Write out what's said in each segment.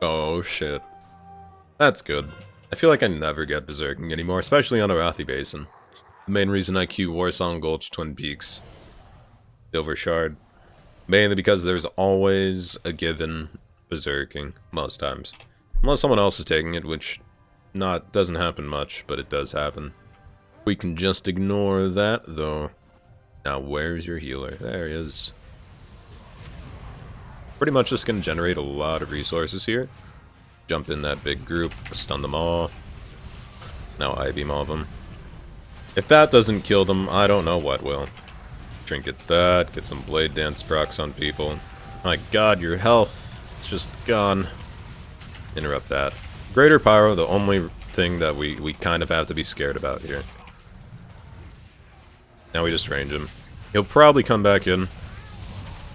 Oh shit. That's good. I feel like I never get berserking anymore, especially on Arathi Basin. The main reason I queue Warsong Gulch Twin Peaks. Silver Shard. Mainly because there's always a given berserking, most times. Unless someone else is taking it, which doesn't happen much, but it does happen. We can just ignore that, though. Now, where's your healer? There he is. Pretty much just gonna generate a lot of resources here. Jump in that big group, stun them all. Now I-beam all of them. If that doesn't kill them, I don't know what will. Trinket that, get some Blade Dance procs on people. My god, your health, it's just gone. Interrupt that. Greater Pyro, the only thing that we kind of have to be scared about here. Now we just range him. He'll probably come back in.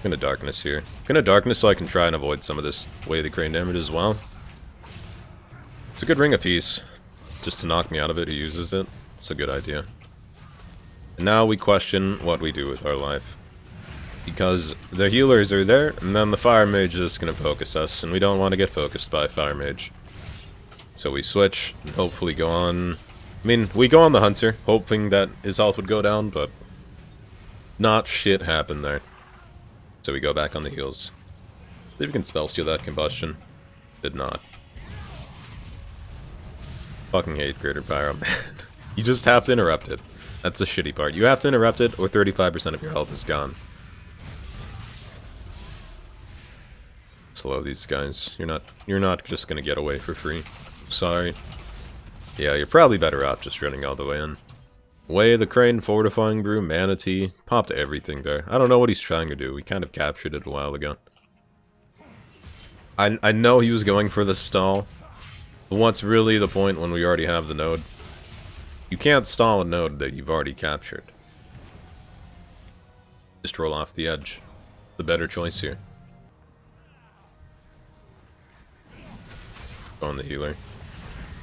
Gonna Darkness here. Gonna Darkness so I can try and avoid some of this Way of the Crane damage as well. It's a good ring of peace. Just to knock me out of it, he uses it. It's a good idea. And now we question what we do with our life. Because the healers are there, and then the Fire Mage is just gonna focus us, and we don't want to get focused by Fire Mage. So we switch, and hopefully go on... I mean, we go on the Hunter, hoping that his health would go down, but... not shit happened there. So we go back on the heals. See if we can spell steal that combustion. Did not. Fucking hate Greater Pyro, man. You just have to interrupt it. That's the shitty part. You have to interrupt it, or 35% of your health is gone. Slow these guys. You're not just gonna get away for free. Sorry. Yeah, you're probably better off just running all the way in. Way of the Crane, Fortifying Brew, Manatee. Popped everything there. I don't know what he's trying to do. We kind of captured it a while ago. I know he was going for the stall. But what's really the point when we already have the node? You can't stall a node that you've already captured. Just roll off the edge. The better choice here. Go on the healer.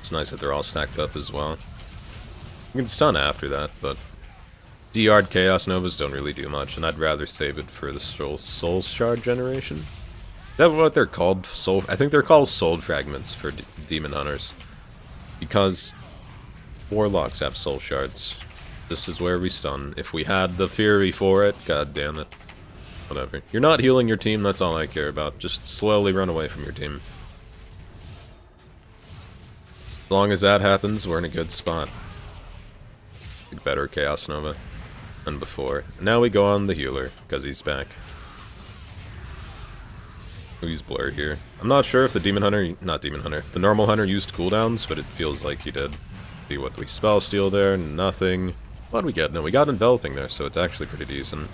It's nice that they're all stacked up as well. You can stun after that, but DR'd Chaos Novas don't really do much, and I'd rather save it for the Soul Shard generation. Is that what they're called? I think they're called Soul Fragments for Demon Hunters. Because Warlocks have Soul Shards. This is where we stun. If we had the Fury for it, god damn it. Whatever. You're not healing your team, that's all I care about. Just slowly run away from your team. As long as that happens, we're in a good spot. Better Chaos Nova than before. Now we go on the healer, because he's back. He's blurred here. I'm not sure if the Demon Hunter, if the normal Hunter used cooldowns, but it feels like he did. See what we spell steal there, nothing. What did we get? No, we got Enveloping there, so it's actually pretty decent.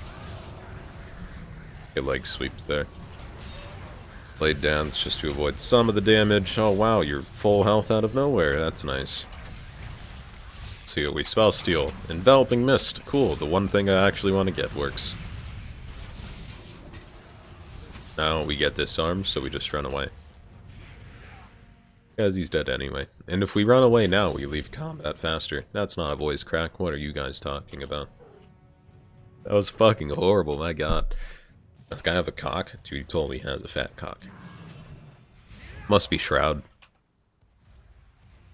Get leg sweeps there. Blade Dance just to avoid some of the damage. Oh wow, you're full health out of nowhere. That's nice. See what we spell steal. Enveloping Mist. Cool, the one thing I actually want to get works. Now we get disarmed, so we just run away. Because he's dead anyway. And if we run away now, we leave combat faster. That's not a voice crack. What are you guys talking about? That was fucking horrible, my god. Does this guy have a cock? Dude, he totally has a fat cock. Must be Shroud.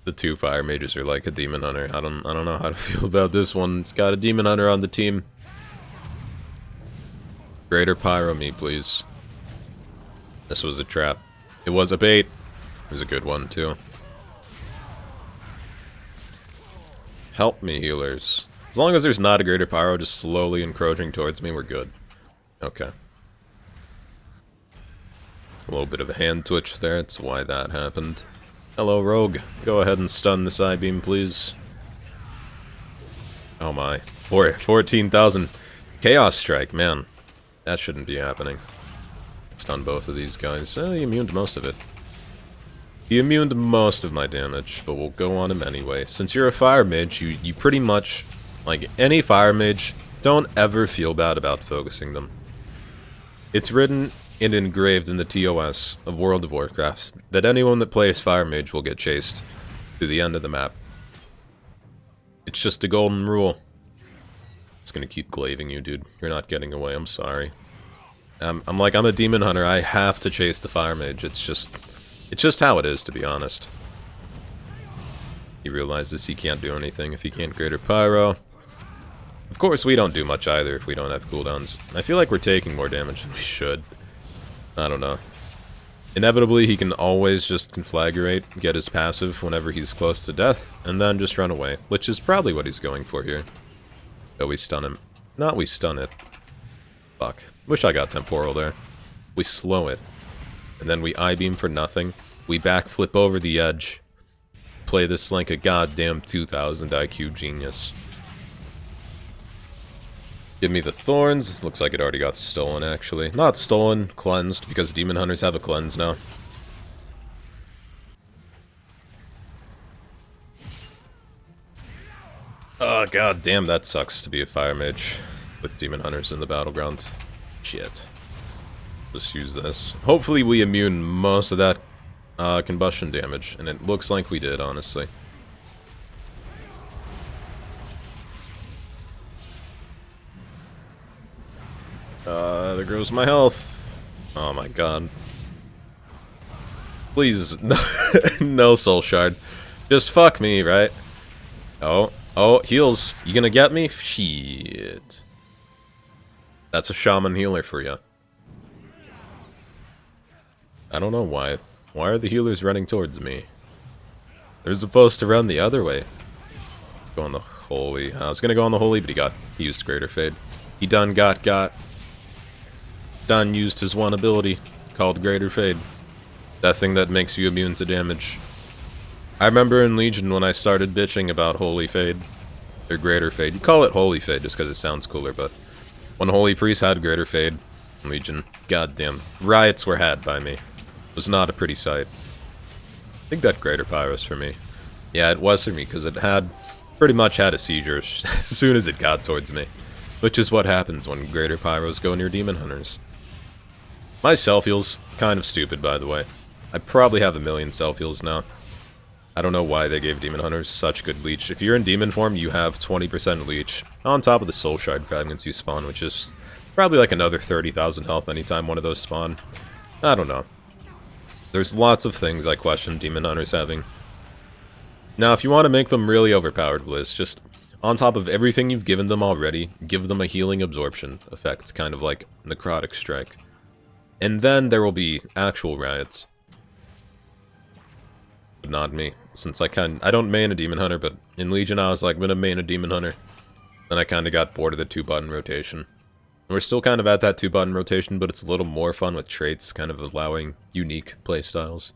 The two Fire Mages are like a Demon Hunter. I don't know how to feel about this one. It's got a Demon Hunter on the team. Greater Pyro me, please. This was a trap. It was a bait. It was a good one, too. Help me, healers. As long as there's not a Greater Pyro just slowly encroaching towards me, we're good. Okay. A little bit of a hand twitch there. That's why that happened. Hello, Rogue. Go ahead and stun this I-beam, please. Oh my. 14,000. Chaos Strike, man. That shouldn't be happening. Stun both of these guys. He immune to most of it. He immune to most of my damage, but we'll go on him anyway. Since you're a Fire Mage, you pretty much, like any Fire Mage, don't ever feel bad about focusing them. It's written and engraved in the TOS of World of Warcraft that anyone that plays Fire Mage will get chased to the end of the map. It's just a golden rule. It's gonna keep glaving you, dude. You're not getting away, I'm sorry. I'm a Demon Hunter, I have to chase the Fire Mage. It's It's just how it is, to be honest. He realizes he can't do anything if he can't Greater Pyro. Of course, we don't do much either if we don't have cooldowns. I feel like we're taking more damage than we should. I don't know. Inevitably, he can always just conflagrate, get his passive whenever he's close to death, and then just run away, which is probably what he's going for here. Oh, we stun him. Not we stun it. Fuck. Wish I got Temporal there. We slow it. And then we I-beam for nothing. We backflip over the edge. Play this like a goddamn 2000 IQ genius. Give me the thorns. Looks like it already got stolen, actually. Not stolen, cleansed, because demon hunters have a cleanse now. Oh, god damn, that sucks to be a fire mage with demon hunters in the battleground. Shit. Just use this. Hopefully we immune most of that combustion damage, and it looks like we did, honestly. There goes my health. Oh my god. Please, no soul shard. Just fuck me, right? Oh, heals. You gonna get me? Shit. That's a shaman healer for you. I don't know why. Why are the healers running towards me? They're supposed to run the other way. Go on the holy. I was gonna go on the holy, but he used Greater Fade. He done used his one ability called Greater Fade. That thing that makes you immune to damage. I remember in Legion when I started bitching about Holy Fade, or Greater Fade. You call it Holy Fade just because it sounds cooler, but when Holy Priest had Greater Fade in Legion, goddamn, riots were had by me. It was not a pretty sight. I think that Greater Pyro's for me. Yeah, it was for me, because it had pretty much had a seizure as soon as it got towards me. Which is what happens when Greater Pyros go near Demon Hunters. My self-heal's kind of stupid, by the way. I probably have 1,000,000 self-heals now. I don't know why they gave Demon Hunters such good leech. If you're in Demon form, you have 20% leech, on top of the Soul Shard fragments you spawn, which is probably like another 30,000 health anytime one of those spawn. I don't know. There's lots of things I question Demon Hunters having. Now, if you want to make them really overpowered, Blizz, just on top of everything you've given them already, give them a healing absorption effect, kind of like Necrotic Strike. And then there will be actual riots. But not me, since I don't main a Demon Hunter, but in Legion I was like, I'm gonna main a Demon Hunter. Then I kind of got bored of the 2-button rotation. And we're still kind of at that 2-button rotation, but it's a little more fun with traits, kind of allowing unique playstyles.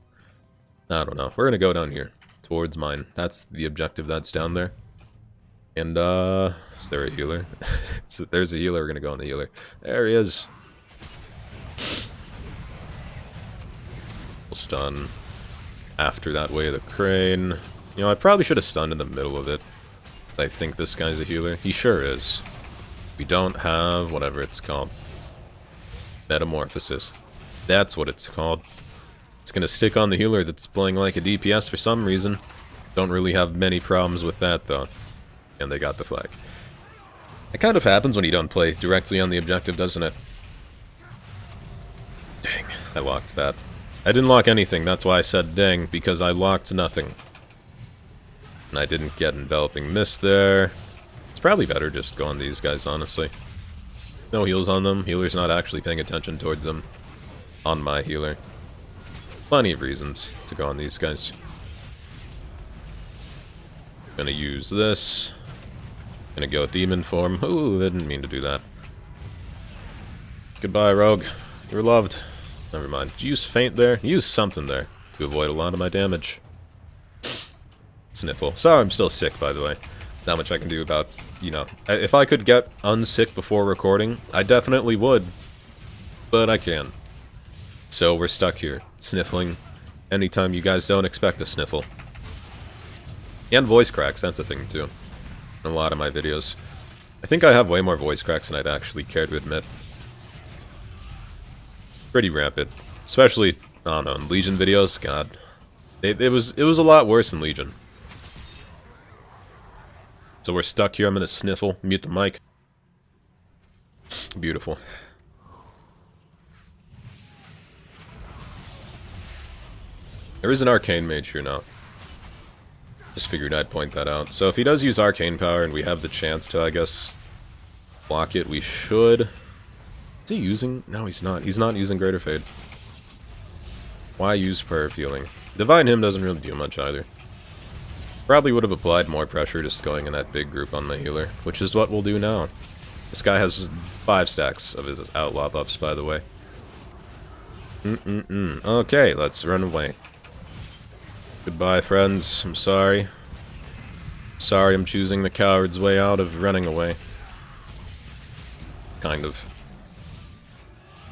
I don't know. We're gonna go down here, towards mine. That's the objective that's down there. And, is there a healer? So there's a healer, we're gonna go on the healer. There he is. We'll stun after that way of the crane. You know, I probably should have stunned in the middle of it. I think this guy's a healer. He sure is. We don't have whatever it's called. Metamorphosis. That's what it's called. It's gonna stick on the healer that's playing like a DPS for some reason. Don't really have many problems with that, though. And they got the flag. It kind of happens when you don't play directly on the objective, doesn't it? Dang, I locked that. I didn't lock anything, that's why I said dang, because I locked nothing. And I didn't get Enveloping Mist there. It's probably better just go on these guys, honestly. No heals on them, healer's not actually paying attention towards them. On my healer. Plenty of reasons to go on these guys. Gonna use this. Gonna go demon form. Ooh, I didn't mean to do that. Goodbye, rogue. You're loved. Never mind. Did you use feint there? Use something there to avoid a lot of my damage. Sniffle. Sorry, I'm still sick, by the way. Not much I can do about, you know... If I could get unsick before recording, I definitely would. But I can't. So we're stuck here, sniffling anytime you guys don't expect a sniffle. And voice cracks, that's a thing too. In a lot of my videos. I think I have way more voice cracks than I'd actually care to admit. Pretty rampant. Especially, I don't know, in Legion videos, god. It was a lot worse in Legion. So we're stuck here, I'm gonna sniffle, mute the mic. Beautiful. There is an arcane mage here now. Just figured I'd point that out. So if he does use arcane power and we have the chance to, I guess, block it, we should... Is he using... No, he's not. He's not using Greater Fade. Why use Prayer of Healing? Divine Hymn doesn't really do much either. Probably would have applied more pressure just going in that big group on the healer, which is what we'll do now. This guy has 5 stacks of his outlaw buffs, by the way. Okay, let's run away. Goodbye, friends. I'm sorry. Sorry I'm choosing the coward's way out of running away. Kind of.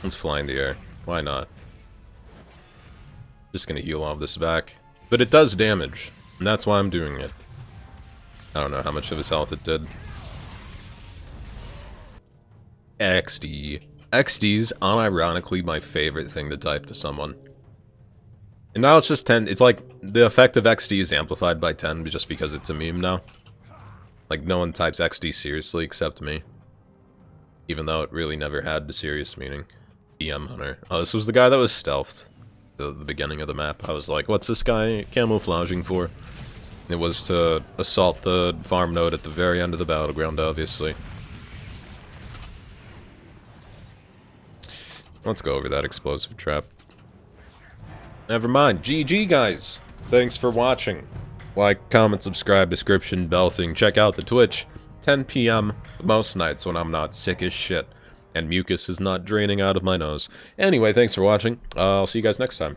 Let's fly in the air. Why not? Just gonna heal all of this back. But it does damage, and that's why I'm doing it. I don't know how much of his health it did. XD. XD's unironically my favorite thing to type to someone. And now it's just 10. It's like the effect of XD is amplified by 10 just because it's a meme now. Like no one types XD seriously except me. Even though it really never had a serious meaning. EM Hunter. Oh, this was the guy that was stealthed. The beginning of the map. I was like, what's this guy camouflaging for? It was to assault the farm node at the very end of the battleground, obviously. Let's go over that explosive trap. Never mind. GG, guys. Thanks for watching. Like, comment, subscribe, description, bell thing. Check out the Twitch. 10 PM most nights when I'm not sick as shit. And mucus is not draining out of my nose. Anyway, thanks for watching. I'll see you guys next time.